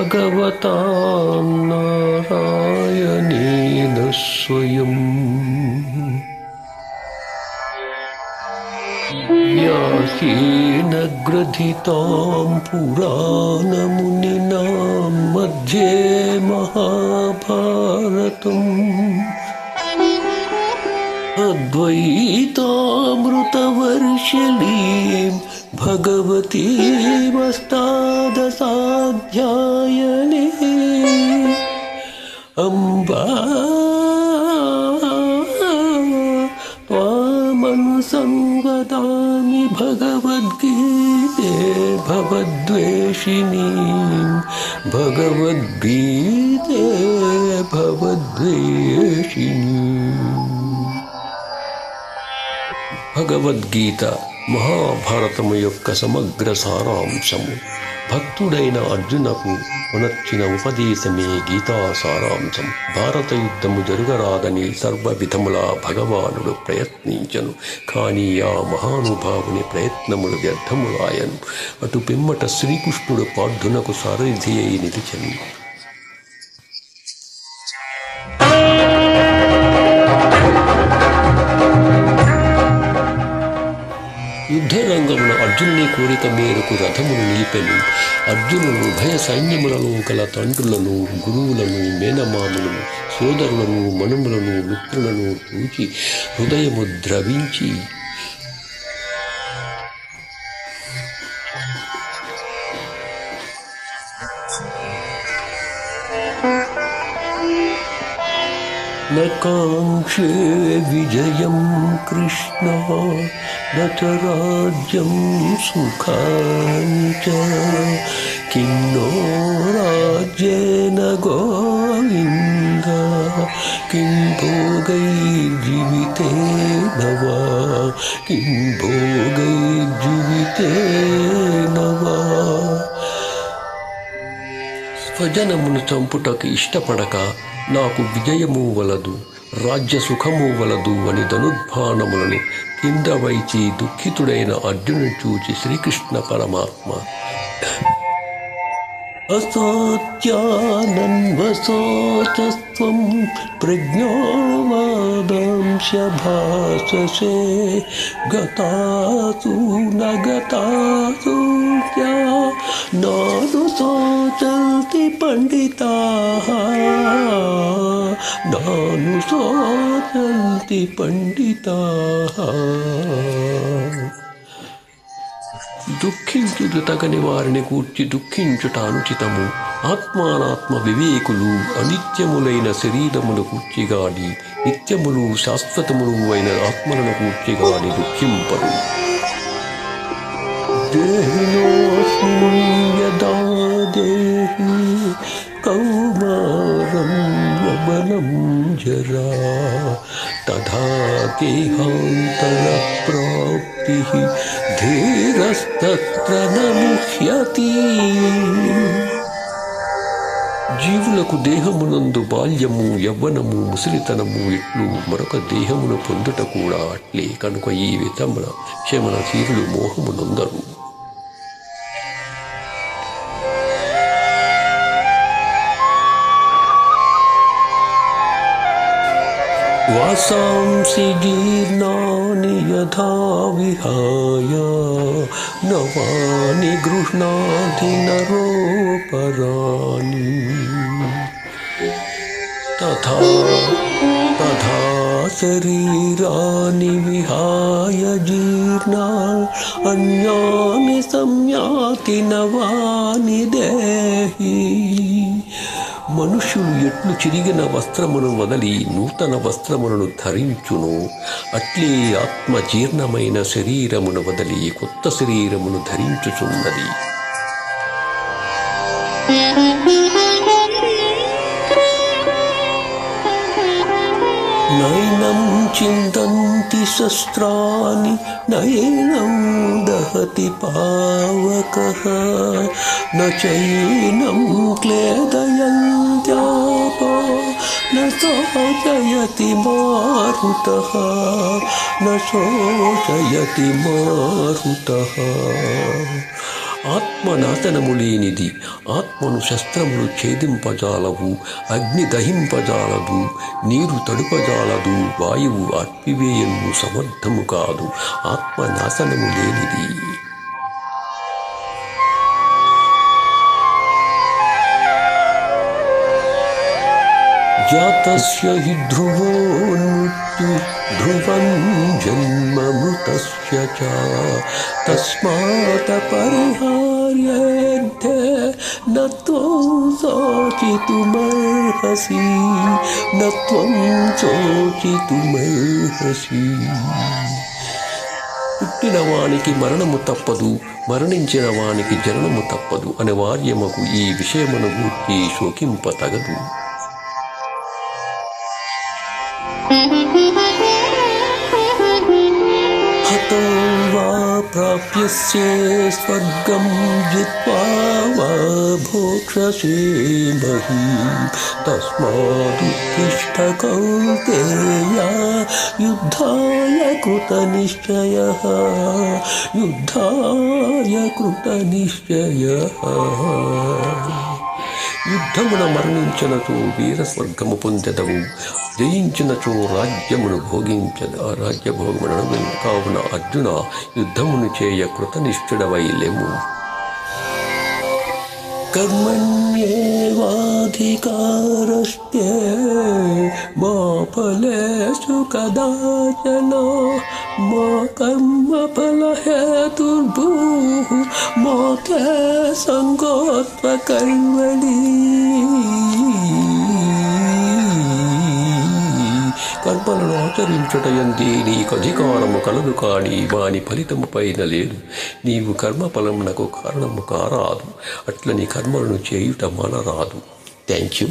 भगवता नारायणेन स्वयम् व्यासेन ग्रथितां पुराणमुनिना मध्ये महाभारतम् अद्वैतामृतवर्षिणीं भगवतीमष्टादशाध्यायिनी अम्बा त्वामनुसंवदामि भगवद्गीते भवद्वेषिणीं भगवद्गीते भवद्वेषिणीम्। భగవద్గీత మహాభారతము యొక్క సమగ్ర సారాంశము. భక్తుడైన అర్జునకు ఉనర్చిన ఉపదేశమే గీతా సారాంశం. భారత యుద్ధము జరుగరాదని సర్వ విధములా భగవానుడు ప్రయత్నించను. కానీ ఆ మహానుభావుని ప్రయత్నములు వ్యర్థములాయను. అటు పిమ్మట శ్రీకృష్ణుడు పార్థునకు సారథి అయి నిలిచెను. యుద్ధరంగమున అర్జునుని కోరిక మేరకు రథమును నిలిపెను. అర్జునుడు ఉభయ సైన్యములలో గల తండ్రులను, గురువులను, మేనమాములను, సోదరులను, మనుములను, మిత్రులను చూచి హృదయము ద్రవించి न काङ्क्षे विजयं कृष्ण न च राज्यं सुखानि च किं नो राज्येन गोविन्द किं भोगैर्जीवितेन वा किं भोगैर्जीवितेन वा। స్వజనమును చంపుటకు ఇష్టపడక నాకు విజయము వలదు, రాజ్య సుఖము వలదు అని ధనుర్బాణములను కింద వైచి దుఃఖితుడైన అర్జునుని చూచి శ్రీకృష్ణ పరమాత్మ అసత్యానన్వసోచస్త్వం ప్రజ్ఞావాదాంశ భాషసే గతాసు నగతాసు నాను సోచల్తి పండితాః నాను సోచల్తి పండితాః। దుఃఖించుట తగని వారిని కూర్చి దుఃఖించుట అనుచితము. ఆత్మానాత్మ వివేకులు అనిత్యములైన శరీరమును కూర్చిగాడి నిత్యములు శాశ్వతములు అయిన ఆత్మలను కూర్చిగాడి దుఃఖింపరు. దేహినోస్మిన్ యదా దేహి కౌమారం యవనం జరా తథా దేహాంతర ప్రాప్తిః ధీరస్తత్ర న ముహ్యతి। జీవులకు దేహమునందు బాల్యము, యవ్వనము, ముసలితనము ఇట్లు మరొక దేహమును పొందుట కూడా అట్లే. కనుక ఈ విధమున క్షమనశీలులు మోహమునందరు. వాసాంసి జీర్ణాని యథా విహాయ నవాని గృహ్ణాతి నరోపరాణి తథా తథా శరీరాని విహాయ జీర్ణాని అన్యాని సంయాతి నవాని దేహి। మనుష్యులు ఎట్లు చిరిగిన వస్త్రమును వదలి నూతన వస్త్రములను ధరించును అట్లే ఆత్మ జీర్ణమైన శరీరమును వదలి కొత్త శరీరమును ధరించుచున్నది. నైనం చిందంతి శస్త్రాని నైనం దహతి పావకః నచైనం క్లేదయంత్యాపో న శోచయతి మారుతః న శోచయతి మారుతః। ఆత్మనాశనము లేనిది. ఆత్మను శస్త్రములు ఛేదింపజాలవు, అగ్ని దహింపజాలదు, నీరు తడుపజాలదు, వాయువు అర్పివేయను సమర్థము కాదు. ఆత్మనాశనము లేనిది. జాతస్య హి ధ్రువో మృత్యు ధ్రువం జన్మమృతస్య చ తస్మాత్ పరిహార్యేద్ధే నత్వం శోచితుమర్హసి నత్వం శోచితుమర్హసి. పుట్టిన వానికి మరణము తప్పదు, మరణించిన వానికి జననము తప్పదు అనివార్యమగు ఈ విషయమును గూర్చి శోకింప తగదు. హతో వా ప్రాప్యస్య స్వర్గం జిత్వా వా భోక్షసే మహీం తస్మాదుత్తిష్ఠ కౌంతేయ యుద్ధాయ కృతనిశ్చయః యుద్ధాయ కృతనిశ్చయః. యుద్ధమున మరణించినచో వీరస్వర్గము పొందెదవు, జయించినచో రాజ్యమును రాజ్యభోగమును. కావున అర్జున, యుద్ధమును చేయ కృతనిష్ఠుడవై లెమ్ము. కర్మణ్యేవాధికారస్తే మా ఫలేషు కదాచన మా కర్మఫలహేతుర్భూః మా తే సంగోత్వకర్మణి. కర్మలను ఆచరించుటయందే నీకు అధికారము కలదు, కాని వాని ఫలితము పైన లేదు. నీవు కర్మఫలమునకు కారణము కారాదు, అట్లని కర్మలను చేయుట మనరాదు. Thank you.